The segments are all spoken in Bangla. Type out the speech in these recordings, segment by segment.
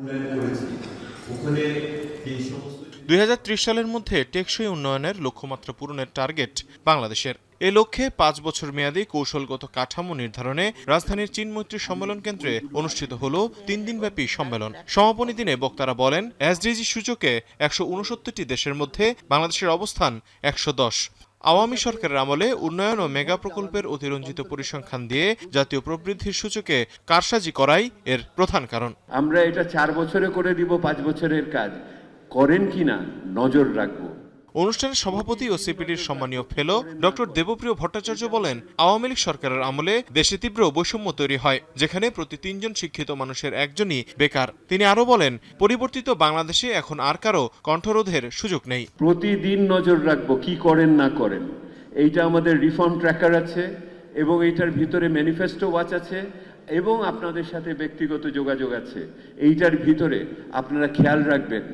2030 সালের মধ্যে টেকসই উন্নয়নের লক্ষ্যমাত্রা পূরণের টার্গেট বাংলাদেশের। এ লক্ষ্যে 5 বছর মেয়াদী কৌশলগত কাঠামো নির্ধারণে রাজধানীর চীন-মৈত্রী সম্মেলন কেন্দ্রে অনুষ্ঠিত হল 3 দিনব্যাপী সম্মেলন। সমাপনী দিনে বক্তারা বলেন, এসডিজি সূচকে 169টি দেশের মধ্যে বাংলাদেশের অবস্থান 110। আওয়ামী সরকারের আমলে উন্নয়ন ও মেগা প্রকল্পের অতিরঞ্জিত পরিসংখ্যান দিয়ে জাতীয় প্রবৃদ্ধির সূচকে কারসাজি করাই এর প্রধান কারণ। আমরা এটা 4 বছরে করে দিব, 5 বছরের কাজ করেন কিনা নজর রাখবো। অনুষ্ঠানের সভাপতি ও সিপিডির সম্মানীয় ফেলো ডক্টর দেবপ্রিয় ভট্টাচার্য বলেন, আওয়ামী লীগ সরকারের আমলে দেশে তীব্র বৈষম্য তৈরি হয়, যেখানে প্রতি 3 জন শিক্ষিত মানুষের একজনই বেকার। তিনি আরো বলেন, পরিবর্তিত বাংলাদেশে এখন আর কারো কণ্ঠরোধের সুযোগ নেই। প্রতিদিন নজর রাখবো কি করেন না করেন। এইটা আমাদের রিফর্ম ট্র্যাকার আছে এবং এইটার ভিতরে ম্যানিফেস্টো ওয়াচ আছে এবং আপনাদের সাথে ব্যক্তিগত যোগাযোগ আছে। এইটার ভিতরে আপনারা খেয়াল রাখবেন,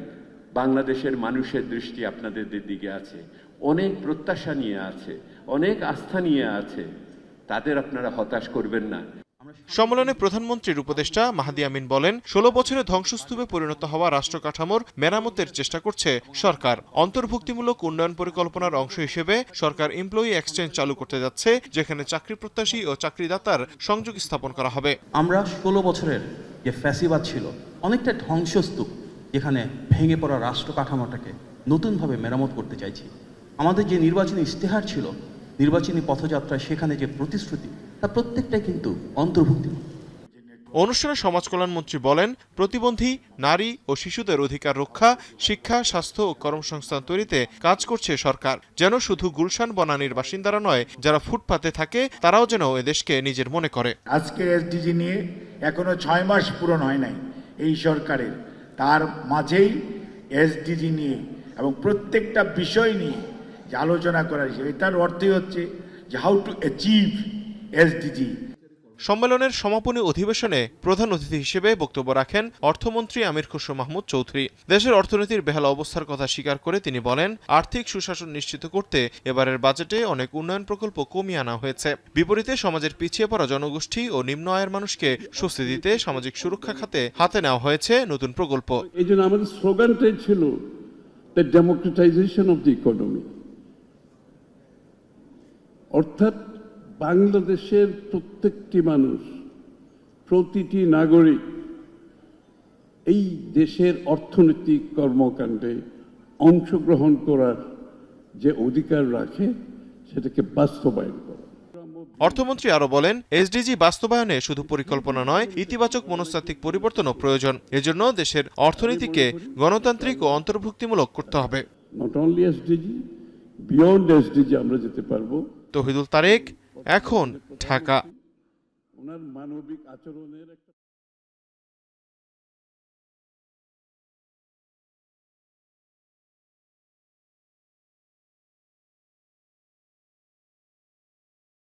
বাংলাদেশের মানুষের দৃষ্টি আপনাদের দিকে আছে, অনেক প্রত্যাশা নিয়ে আছে, অনেক আস্থা নিয়ে আছে, তাদের আপনারা হতাশ করবেন না। সম্মেলনে প্রধানমন্ত্রীর উপদেষ্টা মাহাদি আমিন বলেন, 16 বছরে ধ্বংসস্তূপে পরিণত হওয়া রাষ্ট্র কাঠামোর মেরামতের চেষ্টা করছে সরকার। অন্তর্ভুক্তিমূলক উন্নয়ন পরিকল্পনার অংশ হিসেবে সরকার এমপ্লয়ি এক্সচেঞ্জ চালু করতে যাচ্ছে, যেখানে চাকরি প্রত্যাশী ও চাকরিদাতার সংযোগ স্থাপন করা হবে। আমরা 16 বছরের যে ফ্যাসিবাদ ছিল, অনেকটা ধ্বংসস্তূপ, যেখানে ভেঙে পড়া রাষ্ট্র কাঠামোটাকে নতুনভাবে মেরামত করতে চাইছি। আমাদের যে নির্বাচনী ইশতেহার ছিল, নির্বাচনী পথযাত্রায় সেখানে যে প্রতিশ্রুতি, তা প্রত্যেকটাই কিন্তু অন্তর্ভুক্তি। অনুষ্ঠানে সমাজ কল্যাণমন্ত্রী বলেন, প্রতিবন্ধী নারী ও শিশুদের অধিকার রক্ষা, শিক্ষা, স্বাস্থ্য ও কর্মসংস্থান তৈরিতে কাজ করছে সরকার। যেন শুধু গুলশান বনানীর বাসিন্দারা নয়, যারা ফুটপাতে থাকে তারাও যেন এদেশকে নিজের মনে করে। আজকের এসডিজি নিয়ে এখনো 6 মাস পূরণ হয় নাই এই সরকারের, তার মাঝেই এসডিজি নিয়ে এবং প্রত্যেকটা বিষয় নিয়ে যে আলোচনা করা হয়েছে, এটার অর্থই হচ্ছে যে হাউ টু অ্যাচিভ এসডিজি। সম্মেলনের সমাপনী অধিবেশনে প্রধান অতিথি হিসেবে বক্তব্য রাখেন অর্থমন্ত্রী আমির খসরু মাহমুদ চৌধুরী। দেশের অর্থনীতির বেহাল অবস্থার কথা স্বীকার করে তিনি বলেন, আর্থিক সুশাসন নিশ্চিত করতে এবারের বাজেটে অনেক উন্নয়ন প্রকল্প কমিয়ে আনা হয়েছে। বিপরীতে সমাজের পিছিয়ে পড়া জনগোষ্ঠী ও নিম্ন আয়ের মানুষকে স্বস্তি দিতে সামাজিক সুরক্ষা খাতে হাতে নেওয়া হয়েছে নতুন প্রকল্প। এই জন্য আমাদের স্লোগানটাই ছিল the democratisation of the economy, অর্থাৎ বাংলাদেশের প্রত্যেকটি মানুষ, প্রতিটি নাগরিক এই দেশের অর্থনৈতিক কর্মকাণ্ডে অংশগ্রহণ করার যে অধিকার রাখে, সেটাকে বাস্তবায়ন করা। অর্থমন্ত্রী আরো বলেন, এসডিজি বাস্তবায়নে শুধু পরিকল্পনা নয়, ইতিবাচক মনস্তাত্ত্বিক পরিবর্তনও প্রয়োজন। এজন্য দেশের অর্থনীতিকে গণতান্ত্রিক ও অন্তর্ভুক্তিমূলক করতে হবে। Not only SDG, beyond SDG আমরা যেতে পারবো। তৌহিদুল তারেক, এখন ঢাকা। ওনার মানবিক আচরণের একটা